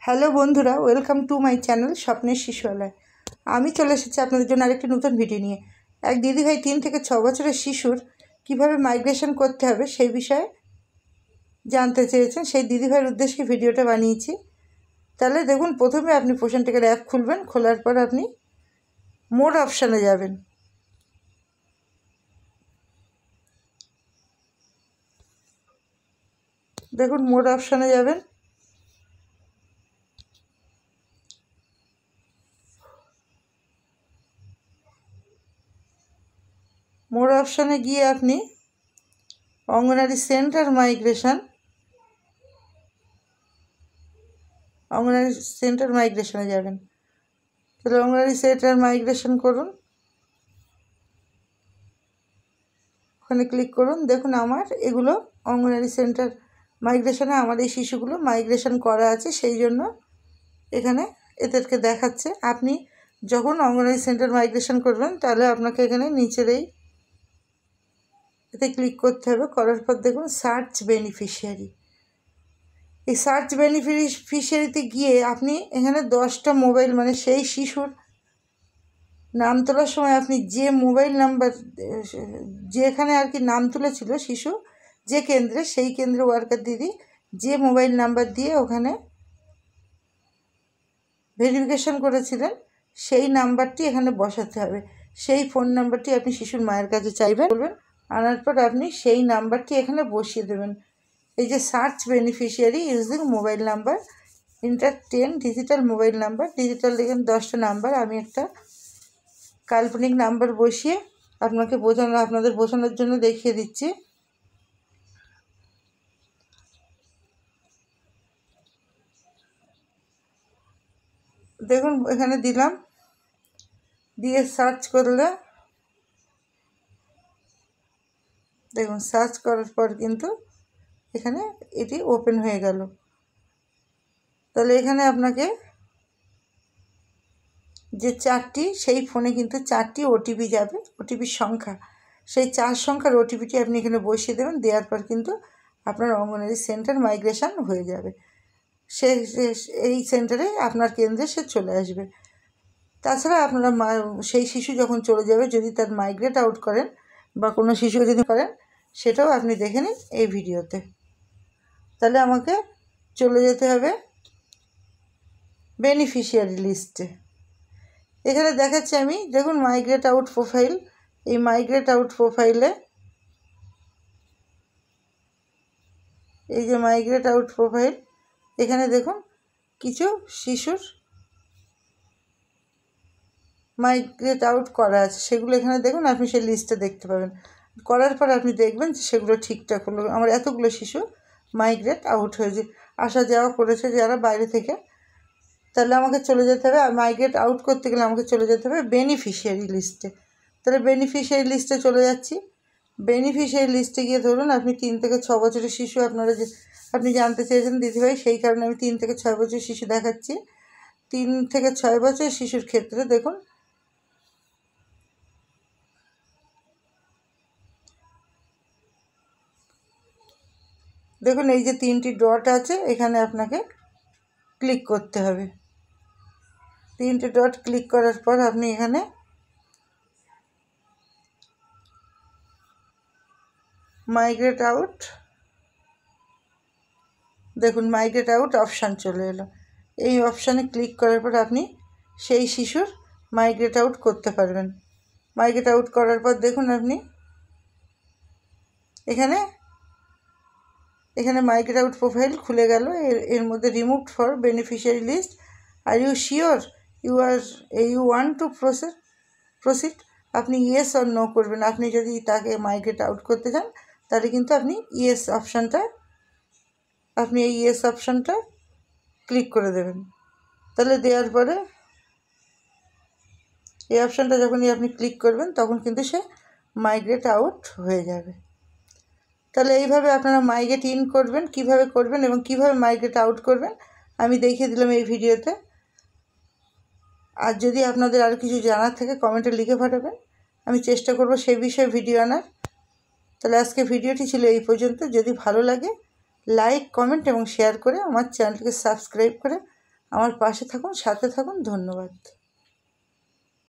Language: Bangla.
হ্যালো বন্ধুরা, ওয়েলকাম টু মাই চ্যানেল স্বপ্নের শিশুয়ালয়। আমি চলে এসেছি আপনাদের জন্য আরেকটি নতুন ভিডিও নিয়ে। এক দিদিভাই 3 থেকে 6 বছরের শিশুর কিভাবে মাইগ্রেশন করতে হবে সেই বিষয়ে জানতে চেয়েছেন। সেই দিদিভাইয়ের উদ্দেশ্যে ভিডিওটা বানিয়েছি। তাহলে দেখুন, প্রথমে আপনি পোষণ টেকের অ্যাপ খুলবেন। খোলার পর আপনি মোড অপশানে যাবেন। দেখুন, মোড অপশানে যাবেন। মোড অপশানে গিয়ে আপনি অঙ্গনারী সেন্টার মাইগ্রেশনে যাবেন। তাহলে অঙ্গনারী সেন্টার মাইগ্রেশন করুন, ওখানে ক্লিক করুন। দেখুন, আমার এগুলো অঙ্গনারী সেন্টার মাইগ্রেশনে আমার এই শিশুগুলো মাইগ্রেশন করা আছে, সেই জন্য এখানে এদেরকে দেখাচ্ছে। আপনি যখন অঙ্গনারী সেন্টার মাইগ্রেশন করবেন তাহলে আপনাকে এখানে নিচের এতে ক্লিক করতে হবে। করার পর দেখুন সার্চ বেনিফিশিয়ারি। এই সার্চ বেনিফিশিয়ারিতে গিয়ে আপনি এখানে 10টা মোবাইল, মানে সেই শিশুর নাম তোলার সময় আপনি যে মোবাইল নাম্বার, যেখানে আর কি নাম তুলেছিল শিশু, যে কেন্দ্রে, সেই কেন্দ্রে ওয়ার্কার দিদি যে মোবাইল নাম্বার দিয়ে ওখানে ভেরিফিকেশন করেছিলেন সেই নাম্বারটি এখানে বসাতে হবে। সেই ফোন নাম্বারটি আপনি শিশুর মায়ের কাছে চাইবেন, বলবেন, আনার পর আপনি সেই নাম্বারটি এখানে বসিয়ে দেবেন। এই যে search beneficiary using mobile number, inter 10 digital mobile number, digital দেখেন 10টা নাম্বার। আমি একটা কাল্পনিক নাম্বার বসিয়ে আপনাদের বোঝানোর জন্য দেখিয়ে দিচ্ছি। দেখুন, এখানে দিলাম, দিয়ে সার্চ করলে দেখুন, সার্চ করার পর কিন্তু এখানে এটি ওপেন হয়ে গেল। তাহলে এখানে আপনাকে যে 4টি, সেই ফোনে কিন্তু 4টি ওটিপি যাবে, ওটিপির সংখ্যা, সেই 4 সংখ্যার ওটিপিটি আপনি এখানে বসিয়ে দেবেন। দেওয়ার পর কিন্তু আপনার অঙ্গনারী সেন্টার মাইগ্রেশন হয়ে যাবে। এই সেন্টারে আপনার কেন্দ্রে সে চলে আসবে। তাছাড়া আপনারা সেই শিশু যখন চলে যাবে, যদি তার মাইগ্রেট আউট করেন বা কোনো শিশু যদি করেন, সেটাও আপনি দেখে নিন এই ভিডিওতে। তাহলে আমাকে চলে যেতে হবে বেনিফিশিয়ারি লিস্টে। এখানে দেখাচ্ছি আমি, দেখুন মাইগ্রেট আউট প্রোফাইল। এই মাইগ্রেট আউট প্রোফাইলে এই যে মাইগ্রেট আউট প্রোফাইল, এখানে দেখুন কিছু শিশুর মাইগ্রেট আউট করা আছে, সেগুলো এখানে দেখুন, আপনি সেই লিস্টে দেখতে পাবেন। করার পর আপনি দেখবেন যে সেগুলো ঠিকঠাক হলো। আমার এতগুলো শিশু মাইগ্রেট আউট হয়েছে, আসা যাওয়া করেছে যারা বাইরে থেকে। তাহলে আমাকে চলে যেতে হবে, আর মাইগ্রেট আউট করতে গেলে আমাকে চলে যেতে হবে বেনিফিশিয়ারি লিস্টে। তাহলে বেনিফিশিয়ারি লিস্টে চলে যাচ্ছি। বেনিফিশিয়ারি লিস্টে গিয়ে ধরুন আপনি 3 থেকে 6 বছরের শিশু, আপনি জানতে চেয়েছেন দিদিভাই, সেই কারণে আমি 3 থেকে 6 বছরের শিশু দেখাচ্ছি। 3 থেকে 6 বছরের শিশুর ক্ষেত্রে দেখুন, এই যে 3টি ডট আছে, এখানে আপনাকে ক্লিক করতে হবে। 3টে ডট ক্লিক করার পর আপনি এখানে মাইগ্রেট আউট, দেখুন মাইগ্রেট আউট অপশান চলে এলো। এই অপশানে ক্লিক করার পর আপনি সেই শিশুর মাইগ্রেট আউট করতে পারবেন। মাইগ্রেট আউট করার পর দেখুন আপনি এখানে মাইগ্রেট আউট প্রোফাইল খুলে গেল। এর মধ্যে removed for beneficiary list, are you sure you want to proceed. আপনি ইয়েস অর নো করবেন। আপনি যদি তাকে মাইগ্রেট আউট করতে চান তাহলে কিন্তু আপনি এই ইয়েস অপশানটা ক্লিক করে দেবেন। তাহলে দেওয়ার পরে এই অপশানটা যখনই আপনি ক্লিক করবেন তখন কিন্তু সে মাইগ্রেট আউট হয়ে যাবে। তাহলে এইভাবে আপনারা মাইগ্রেট ইন করবেন, কিভাবে করবেন এবং কিভাবে মাইগ্রেট আউট করবেন আমি দেখিয়ে দিলাম এই ভিডিওতে। আর যদি আপনাদের আর কিছু জানার থাকে কমেন্টে লিখে পাঠাবেন, আমি চেষ্টা করব সেই বিষয়ে ভিডিও আনার। তাহলে আজকে ভিডিওটি ছিল এই পর্যন্ত। যদি ভালো লাগে লাইক, কমেন্ট এবং শেয়ার করে আমার চ্যানেলটিকে সাবস্ক্রাইব করে আমার পাশে থাকুন, সাথে থাকুন। ধন্যবাদ।